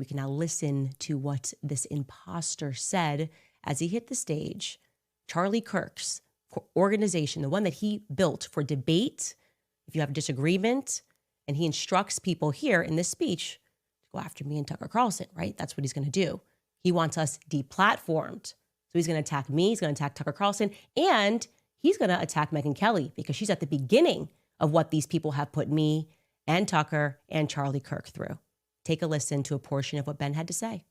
We can now listen to what this imposter said as he hit the stage. Charlie Kirk's organization, the one that he built for debate, if you have a disagreement, and he instructs people here in this speech to go after me and Tucker Carlson, right? That's what he's going to do. He wants us deplatformed. So he's going to attack me, he's going to attack Tucker Carlson, and he's going to attack Megyn Kelly because she's at the beginning of what these people have put me and Tucker and Charlie Kirk through. Take a listen to a portion of what Ben had to say.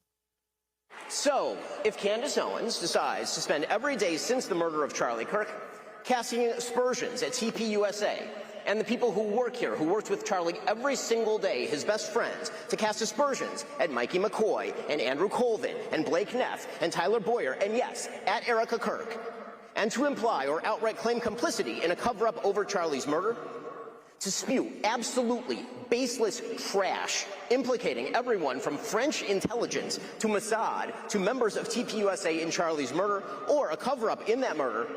So, if Candace Owens decides to spend every day since the murder of Charlie Kirk casting aspersions at TPUSA and the people who work here, who worked with Charlie every single day, his best friends, to cast aspersions at Mikey McCoy and Andrew Colvin and Blake Neff and Tyler Boyer, and yes, at Erica Kirk, and to imply or outright claim complicity in a cover-up over Charlie's murder, to spew absolutely baseless trash implicating everyone from French intelligence to Mossad to members of TPUSA in Charlie's murder or a cover-up in that murder,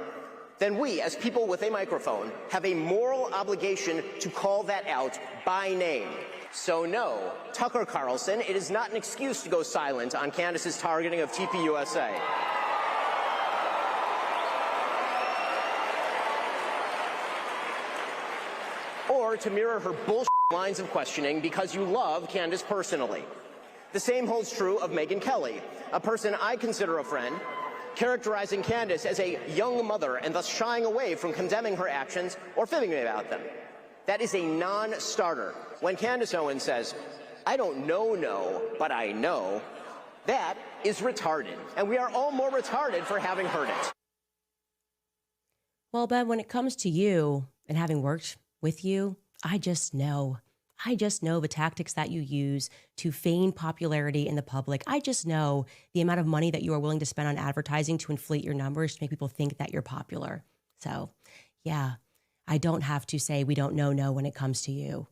then we, as people with a microphone, have a moral obligation to call that out by name. So no, Tucker Carlson, it is not an excuse to go silent on Candace's targeting of TPUSA. Or to mirror her bullshit lines of questioning because you love Candace personally. The same holds true of Megyn Kelly, a person I consider a friend, characterizing Candace as a young mother and thus shying away from condemning her actions or fibbing about them. That is a non-starter. When Candace Owens says, "I don't know, but I know," that is retarded, and we are all more retarded for having heard it. Well, Ben, when it comes to you and having worked with you, I just know the tactics that you use to feign popularity in the public. I just know the amount of money that you are willing to spend on advertising to inflate your numbers to make people think that you're popular. So, yeah, I don't have to say we don't know when it comes to you.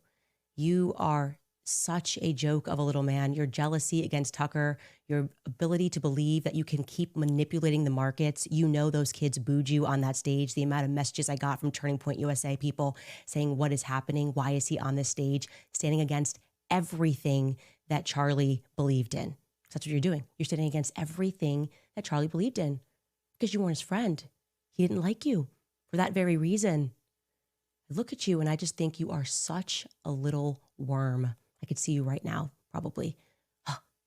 You are such a joke of a little man. Your jealousy against Tucker, your ability to believe that you can keep manipulating the markets. You know those kids booed you on that stage. The amount of messages I got from Turning Point USA people saying, what is happening? Why is he on this stage? Standing against everything that Charlie believed in. That's what you're doing. You're standing against everything that Charlie believed in because you weren't his friend. He didn't like you for that very reason. I look at you and I just think you are such a little worm. I could see you right now, probably.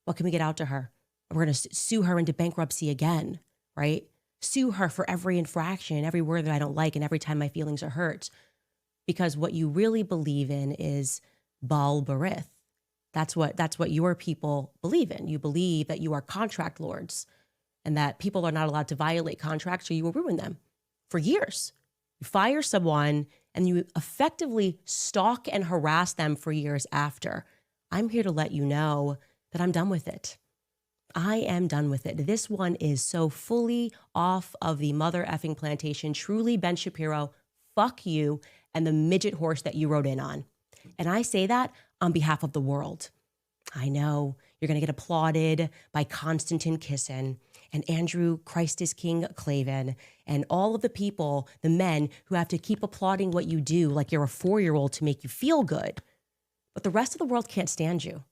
What can we get out to her? We're going to sue her into bankruptcy again, right? Sue her for every infraction, every word that I don't like, and every time my feelings are hurt. Because what you really believe in is Baal Berith. That's what your people believe in. You believe that you are contract lords and that people are not allowed to violate contracts or you will ruin them for years. You fire someone and you effectively stalk and harass them for years after. I'm here to let you know that I'm done with it. I am done with it. This one is so fully off of the mother effing plantation. Truly, Ben Shapiro, fuck you and the midget horse that you rode in on. And I say that on behalf of the world. I know you're going to get applauded by Konstantin Kisin and Andrew Christ is King Clavin and all of the people, the men who have to keep applauding what you do like you're a 4-year-old to make you feel good. But the rest of the world can't stand you.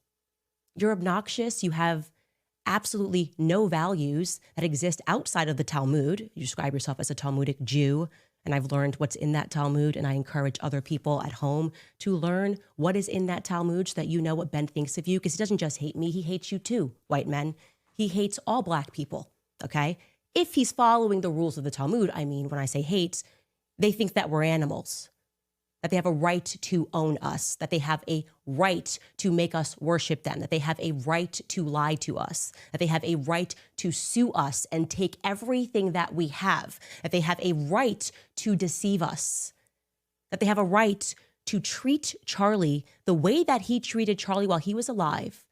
You're obnoxious. You have absolutely no values that exist outside of the Talmud. You describe yourself as a Talmudic Jew, and I've learned what's in that Talmud, and I encourage other people at home to learn what is in that Talmud so that you know what Ben thinks of you, because he doesn't just hate me, he hates you too, white men. He hates all black people, okay? If he's following the rules of the Talmud, I mean, when I say hates, they think that we're animals, that they have a right to own us, that they have a right to make us worship them, that they have a right to lie to us, that they have a right to sue us and take everything that we have, that they have a right to deceive us, that they have a right to treat Charlie the way that he treated Charlie while he was alive,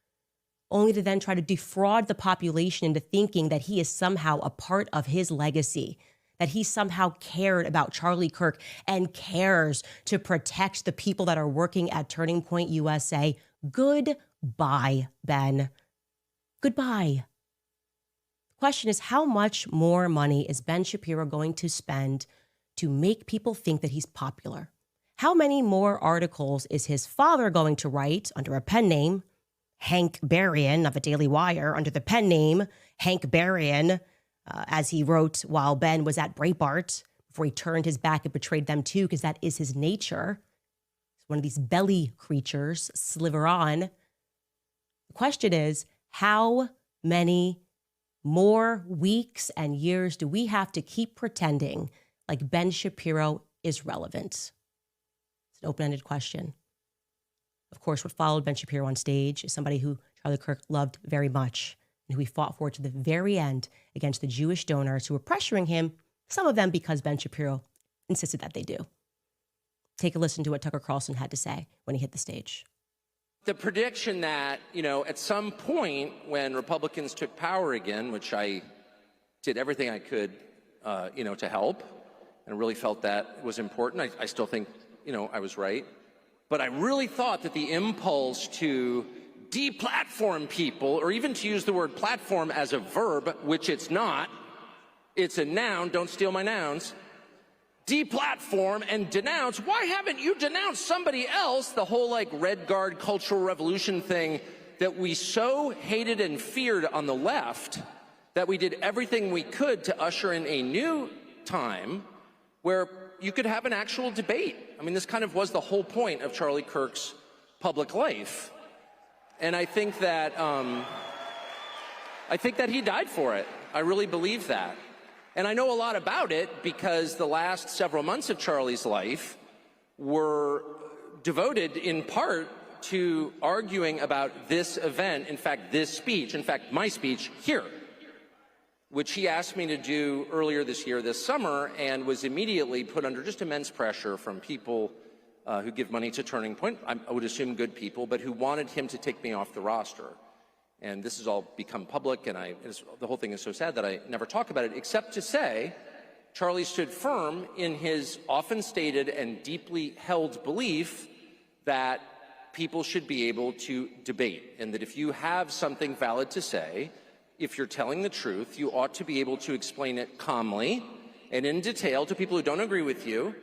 only to then try to defraud the population into thinking that he is somehow a part of his legacy, that he somehow cared about Charlie Kirk and cares to protect the people that are working at Turning Point USA. Goodbye, Ben. Goodbye. The question is, how much more money is Ben Shapiro going to spend to make people think that he's popular? How many more articles is his father going to write under a pen name, Hank Berrien of the Daily Wire under the pen name Hank Berrien, as he wrote while Ben was at Breitbart before he turned his back and betrayed them too, because that is his nature. He's one of these belly creatures, sliver on. The question is, how many more weeks and years do we have to keep pretending like Ben Shapiro is relevant? It's an open-ended question. Of course, what followed Ben Shapiro on stage is somebody who Charlie Kirk loved very much and who he fought for to the very end against the Jewish donors who were pressuring him, some of them because Ben Shapiro insisted that they do. Take a listen to what Tucker Carlson had to say when he hit the stage. The prediction that, at some point when Republicans took power again, which I did everything I could, to help, and really felt that was important. I still think, I was right. But I really thought that the impulse to deplatform people, or even to use the word platform as a verb, which it's not, it's a noun, don't steal my nouns, deplatform and denounce. Why haven't you denounced somebody else? The whole Red Guard cultural revolution thing that we so hated and feared on the left that we did everything we could to usher in a new time where you could have an actual debate. I mean, this kind of was the whole point of Charlie Kirk's public life. And I think that he died for it. I really believe that. And I know a lot about it because the last several months of Charlie's life were devoted in part to arguing about this event, in fact, this speech, in fact, my speech here, which he asked me to do earlier this year, this summer, and was immediately put under just immense pressure from people who give money to Turning Point, I would assume good people, but who wanted him to take me off the roster. And this has all become public, and the whole thing is so sad that I never talk about it, except to say Charlie stood firm in his often stated and deeply held belief that people should be able to debate, and that if you have something valid to say, if you're telling the truth, you ought to be able to explain it calmly and in detail to people who don't agree with you,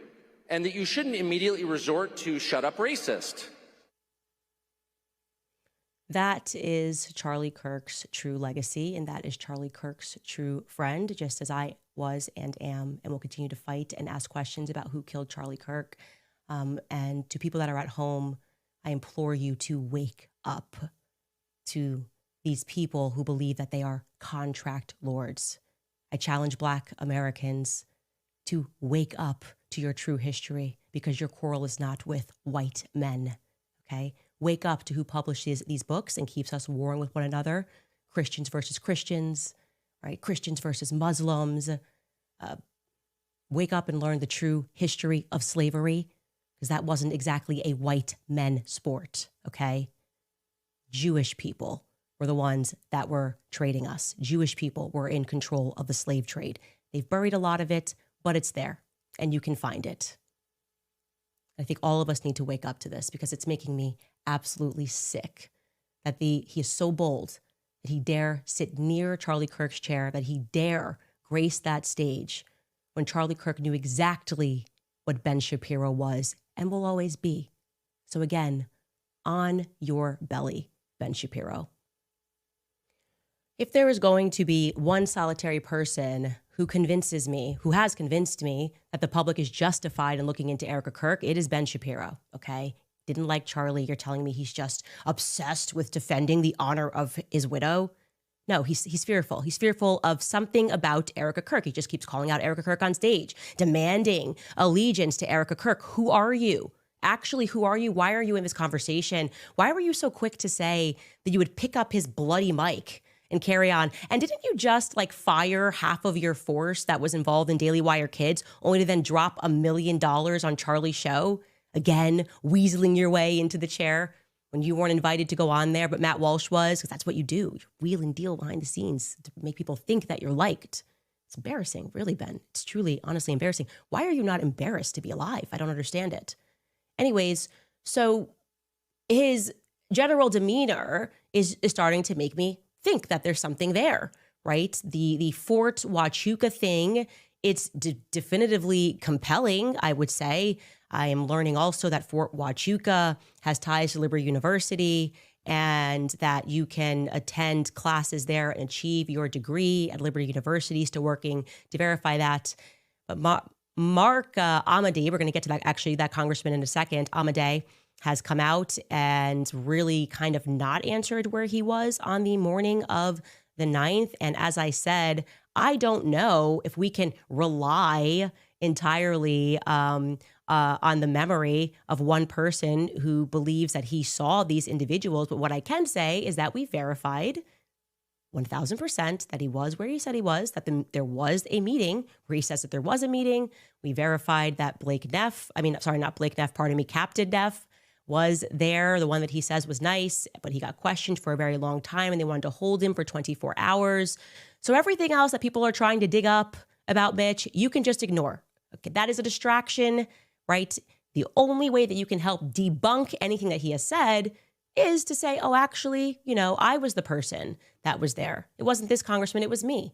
and that you shouldn't immediately resort to shut up racist. That is Charlie Kirk's true legacy, and that is Charlie Kirk's true friend, just as I was and am and will continue to fight and ask questions about who killed Charlie Kirk. And to people that are at home, I implore you to wake up to these people who believe that they are contract lords. I challenge Black Americans to wake up to your true history, because your quarrel is not with white men, okay? Wake up to who publishes these books and keeps us warring with one another. Christians versus Christians, right? Christians versus Muslims. Wake up and learn the true history of slavery, because that wasn't exactly a white men sport, okay? Jewish people were the ones that were trading us. Jewish people were in control of the slave trade. They've buried a lot of it, but it's there, and you can find it. I think all of us need to wake up to this, because it's making me absolutely sick that he is so bold that he dare sit near Charlie Kirk's chair, that he dare grace that stage when Charlie Kirk knew exactly what Ben Shapiro was and will always be. So again, on your belly, Ben Shapiro. If there is going to be one solitary person who has convinced me that the public is justified in looking into Erica Kirk, it is Ben Shapiro, okay? Didn't like Charlie. You're telling me he's just obsessed with defending the honor of his widow? No, he's fearful. He's fearful of something about Erica Kirk. He just keeps calling out Erica Kirk on stage, demanding allegiance to Erica Kirk. Who are you? Actually, who are you? Why are you in this conversation? Why were you so quick to say that you would pick up his bloody mic and carry on? And didn't you just fire half of your force that was involved in Daily Wire Kids, only to then drop $1 million on Charlie's show? Again, weaseling your way into the chair when you weren't invited to go on there, but Matt Walsh was, because that's what you do. You wheel and deal behind the scenes to make people think that you're liked. It's embarrassing, really, Ben. It's truly, honestly embarrassing. Why are you not embarrassed to be alive? I don't understand it. Anyways, so his general demeanor is starting to make me think that there's something there, right? The Fort Huachuca thing, it's definitively compelling, I would say. I am learning also that Fort Huachuca has ties to Liberty University, and that you can attend classes there and achieve your degree at Liberty University. Still working to verify that. But Mark Amadei, we're going to get to that, actually, that congressman in a second. Amadei has come out and really kind of not answered where he was on the morning of the 9th. And as I said, I don't know if we can rely entirely on the memory of one person who believes that he saw these individuals. But what I can say is that we verified 1,000% that he was where he said he was, that there was a meeting where he says that there was a meeting. We verified that Captain Neff was there, the one that he says was nice, but he got questioned for a very long time and they wanted to hold him for 24 hours. So everything else that people are trying to dig up about Mitch, you can just ignore. Okay, that is a distraction, right? The only way that you can help debunk anything that he has said is to say, oh, actually, I was the person that was there. It wasn't this congressman, it was me.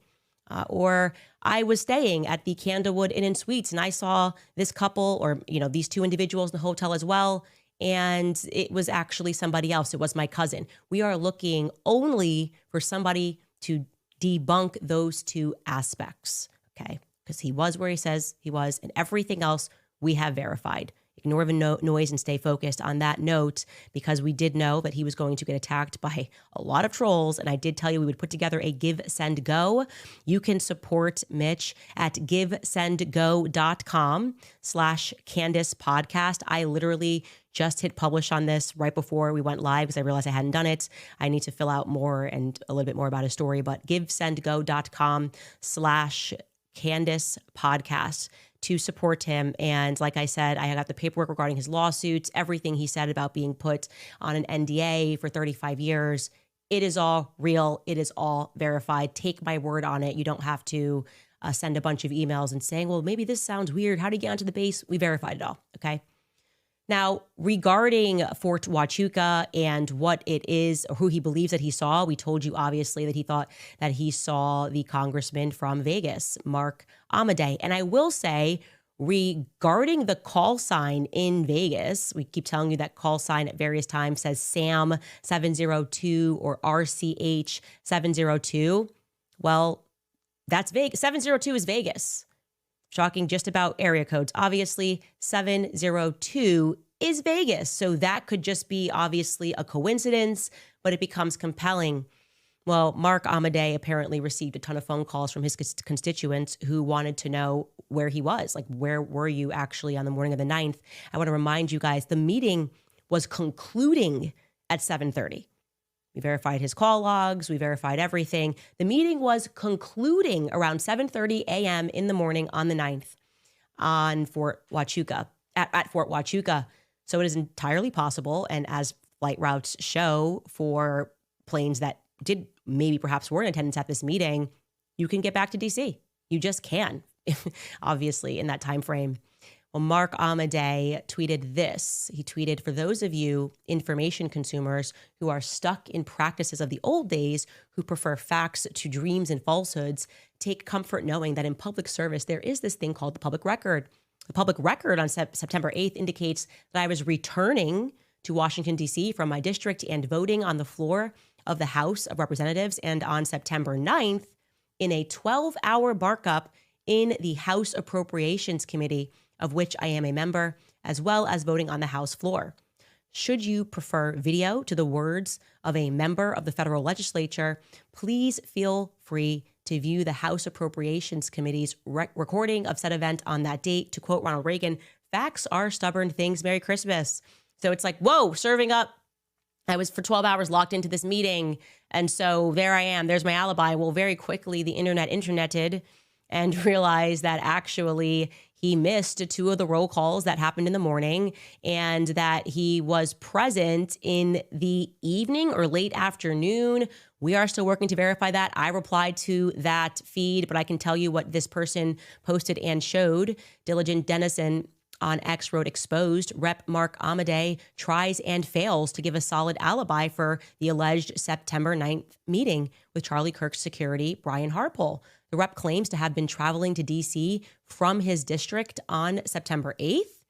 Or I was staying at the Candlewood Inn and Suites and I saw this couple or, these two individuals in the hotel as well. And it was actually somebody else. It was my cousin. We are looking only for somebody to debunk those two aspects, okay? Because he was where he says he was, and everything else we have verified. Ignore the noise and stay focused on that note, because we did know that he was going to get attacked by a lot of trolls. And I did tell you we would put together a Give, Send, Go. You can support Mitch at givesendgo.com/Candace podcast. I literally just hit publish on this right before we went live because I realized I hadn't done it. I need to fill out more and a little bit more about his story, but givesendgo.com/Candace podcast to support him. And like I said, I got the paperwork regarding his lawsuits, everything he said about being put on an NDA for 35 years. It is all real. It is all verified. Take my word on it. You don't have to send a bunch of emails and saying, well, maybe this sounds weird. How did he get onto the base? We verified it all. Okay. Now, regarding Fort Huachuca and what it is, or who he believes that he saw, we told you obviously that he thought that he saw the congressman from Vegas, Mark Amadei. And I will say, regarding the call sign in Vegas, we keep telling you that call sign at various times says Sam 702 or RCH 702. Well, that's Vegas. 702 is Vegas. Shocking just about area codes. Obviously, 702 is Vegas. So that could just be obviously a coincidence, but it becomes compelling. Well, Mark Amadei apparently received a ton of phone calls from his constituents who wanted to know where he was. Like, where were you actually on the morning of the 9th? I want to remind you guys, the meeting was concluding at 7:30. We verified his call logs. We verified everything. The meeting was concluding around 7:30 a.m. in the morning on the 9th on Fort Huachuca, at Fort Huachuca. So it is entirely possible, and as flight routes show for planes that did maybe perhaps were in attendance at this meeting, you can get back to D.C. You just can, obviously, in that time frame. Well, Mark Amadei tweeted this. He tweeted, for those of you information consumers who are stuck in practices of the old days, who prefer facts to dreams and falsehoods, take comfort knowing that in public service, there is this thing called the public record. The public record on September 8th indicates that I was returning to Washington, D.C. from my district and voting on the floor of the House of Representatives. And on September 9th, in a 12-hour markup in the House Appropriations Committee, of which I am a member, as well as voting on the House floor. Should you prefer video to the words of a member of the federal legislature, please feel free to view the House Appropriations Committee's recording of said event on that date. To quote Ronald Reagan, facts are stubborn things. Merry Christmas. So it's like, whoa, serving up. I was for 12 hours locked into this meeting. And so there I am. There's my alibi. Well, very quickly, the interneted and realized that actually he missed two of the roll calls that happened in the morning and that he was present in the evening or late afternoon. We are still working to verify that. I replied to that feed, but I can tell you what this person posted and showed. Diligent Dennison on X wrote, exposed, Rep. Mark Amadei tries and fails to give a solid alibi for the alleged September 9th meeting with Charlie Kirk's security, Brian Harpole. The rep claims to have been traveling to D.C. from his district on September 8th,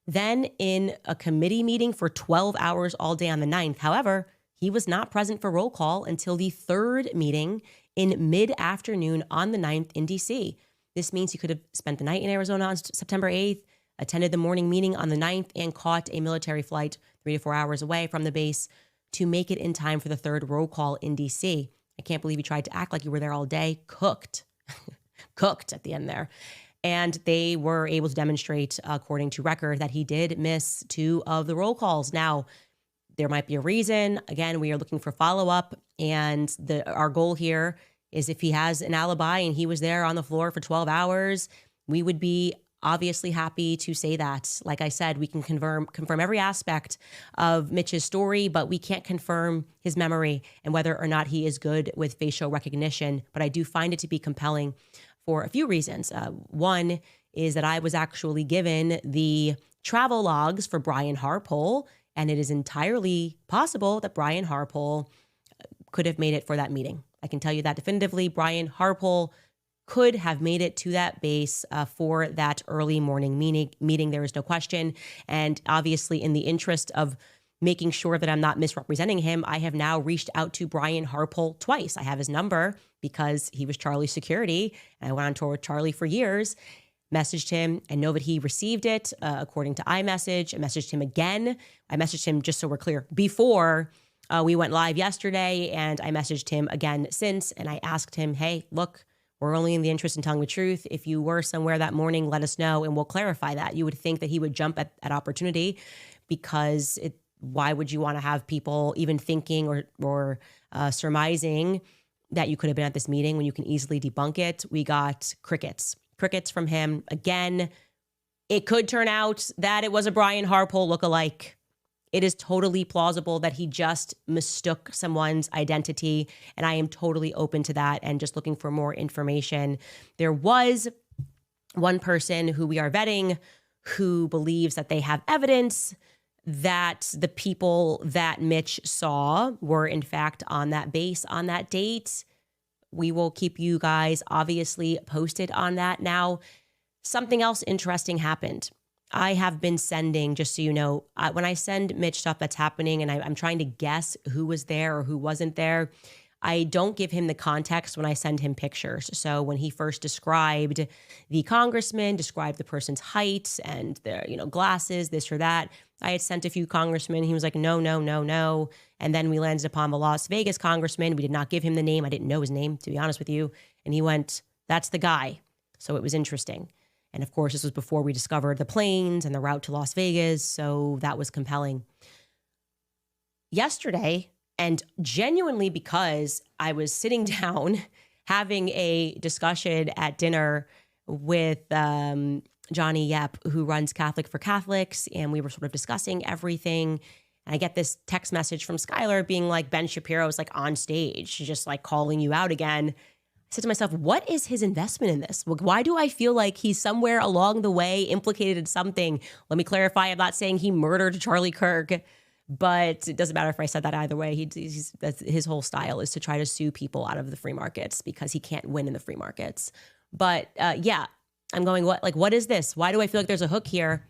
then in a committee meeting for 12 hours all day on the 9th. However, he was not present for roll call until the third meeting in mid-afternoon on the 9th in DC. This means he could have spent the night in Arizona on September 8th, attended the morning meeting on the 9th, and caught a military flight 3 to 4 hours away from the base to make it in time for the third roll call in DC. I can't believe you tried to act like you were there all day. Cooked. Cooked at the end there. And they were able to demonstrate, according to record, that he did miss 2 of the roll calls. Now, there might be a reason. Again, we are looking for follow-up. And our goal here is if he has an alibi and he was there on the floor for 12 hours, we would be obviously happy to say that. Like I said, we can confirm every aspect of Mitch's story, but we can't confirm his memory and whether or not he is good with facial recognition. But I do find it to be compelling for a few reasons. One is that I was actually given the travel logs for Brian Harpole, and it is entirely possible that Brian Harpole could have made it for that meeting. I can tell you that definitively. Brian Harpole could have made it to that base for that early morning meeting. There is no question. And obviously, in the interest of making sure that I'm not misrepresenting him, I have now reached out to Brian Harpole twice. I have his number because he was Charlie's security, and I went on tour with Charlie for years. Messaged him and know that he received it according to iMessage. I messaged him again. I messaged him, just so we're clear, before we went live yesterday, and I messaged him again since, and I asked him, hey, look, we're only in the interest in telling the truth. If you were somewhere that morning, let us know, and we'll clarify that. You would think that he would jump at opportunity, because why would you want to have people even thinking or surmising that you could have been at this meeting when you can easily debunk it? We got crickets from him. Again, it could turn out that it was a Brian Harpole lookalike. It is totally plausible that he just mistook someone's identity, and I am totally open to that and just looking for more information. There was one person who we are vetting who believes that they have evidence that the people that Mitch saw were in fact on that base on that date. We will keep you guys obviously posted on that. Now, something else interesting happened. I have been sending, just so you know, when I send Mitch stuff that's happening and I'm trying to guess who was there or who wasn't there, I don't give him the context when I send him pictures. So when he first described the congressman, described the person's height and their, glasses, this or that, I had sent a few congressmen. He was like, no, no, no, no. And then we landed upon the Las Vegas congressman. We did not give him the name. I didn't know his name, to be honest with you. And he went, that's the guy. So it was interesting. And of course, this was before we discovered the planes and the route to Las Vegas. So that was compelling. Yesterday, and genuinely because I was sitting down having a discussion at dinner with Johnny Yep, who runs Catholic for Catholics, and we were sort of discussing everything. And I get this text message from Skylar being like, Ben Shapiro is like on stage, just like calling you out again. I said to myself, what is his investment in this? Why do I feel like he's somewhere along the way implicated in something? Let me clarify. I'm not saying he murdered Charlie Kirk, but it doesn't matter if I said that either way. His whole style is to try to sue people out of the free markets because he can't win in the free markets. But yeah, I'm going, what is this? Why do I feel like there's a hook here?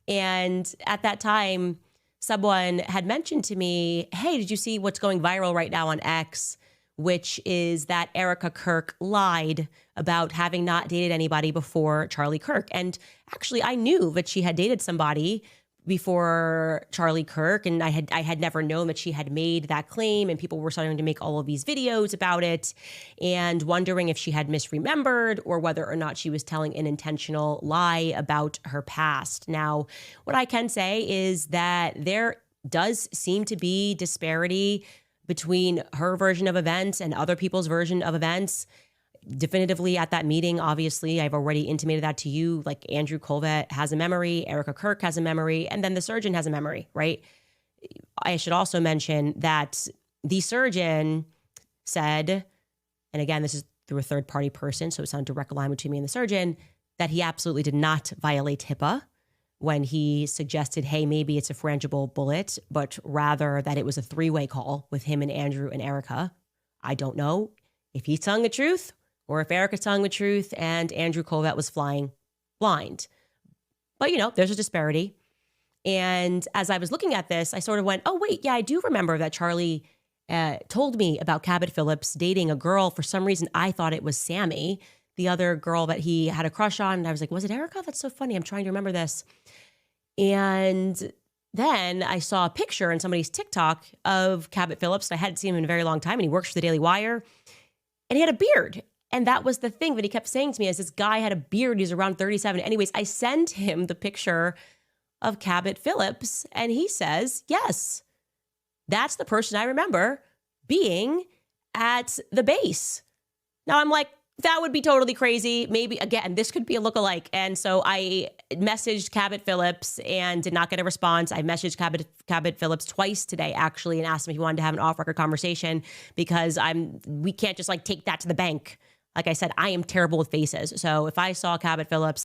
And at that time, someone had mentioned to me, hey, did you see what's going viral right now on X? Which is that Erica Kirk lied about having not dated anybody before Charlie Kirk. And actually, I knew that she had dated somebody before Charlie Kirk, and I had never known that she had made that claim, and people were starting to make all of these videos about it and wondering if she had misremembered or whether or not she was telling an intentional lie about her past. Now, what I can say is that there does seem to be disparity between her version of events and other people's version of events. Definitively at that meeting, obviously, I've already intimated that to you, like Andrew Colvett has a memory, Erica Kirk has a memory, and then the surgeon has a memory, right? I should also mention that the surgeon said, and again, this is through a third-party person, so it's not a direct line between me and the surgeon, that he absolutely did not violate HIPAA when he suggested, hey, maybe it's a frangible bullet, but rather that it was a three-way call with him and Andrew and Erica. I don't know if he's telling the truth or if Erica's telling the truth and Andrew Colvett was flying blind. But, there's a disparity. And as I was looking at this, I sort of went, oh, wait, yeah, I do remember that Charlie told me about Cabot Phillips dating a girl. For some reason, I thought it was Sammy, the other girl that he had a crush on. And I was like, was it Erica? That's so funny. I'm trying to remember this. And then I saw a picture in somebody's TikTok of Cabot Phillips. I hadn't seen him in a very long time, and he works for the Daily Wire. And he had a beard. And that was the thing that he kept saying to me, is this guy had a beard. He's around 37. Anyways, I sent him the picture of Cabot Phillips, and he says, yes, that's the person I remember being at the base. Now I'm like, that would be totally crazy. Maybe, again, this could be a lookalike. And so I messaged Cabot Phillips and did not get a response. I messaged Cabot Phillips twice today, actually, and asked him if he wanted to have an off-record conversation, because we can't just like take that to the bank. Like I said, I am terrible with faces. So if I saw Cabot Phillips